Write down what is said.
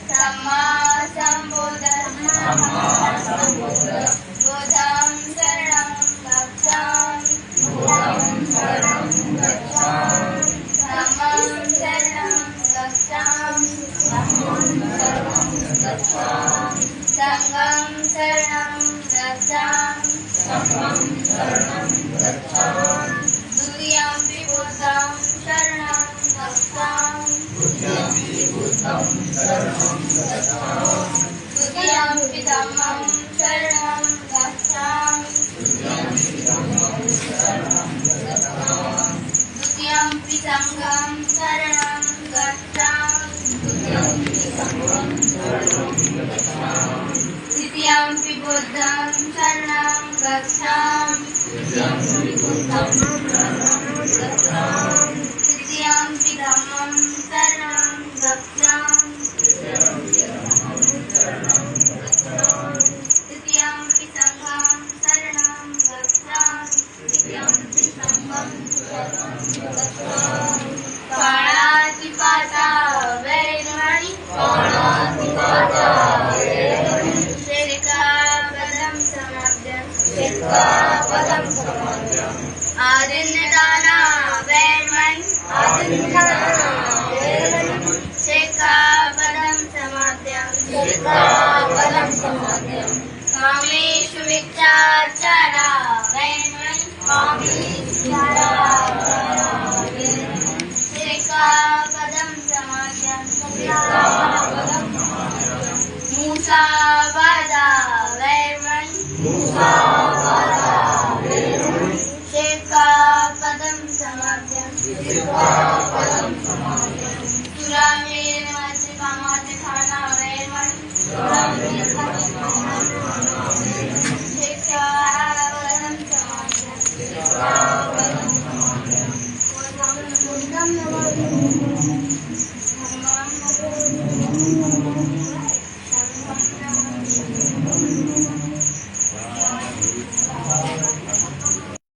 सम्मा संबुद्ध बुद्धं शरणं गच्छामि धम्मं शरणं गच्छामि संघं शरणं गच्छामि द्वितीयंपि बुद्धं शरणं गच्छामि द्वितीयंपि धम्मं शरणं गच्छामि द्वितीयंपि संघं शरणं गच्छामि तृतीयंपि बुद्धं शरणं गच्छामि तृतीयंपि धम्मं शरणं गच्छामि तृतीयंपि संघं शरणं गच्छामि पाणातिपाता वैरमणि शिरकापदं समभ्यं आदिन्यदाना वैरमणि शिरकापदं समभ्यं कामेषु मिथ्याचारा वैरमणि शिरकापदं समभ्यं मूसा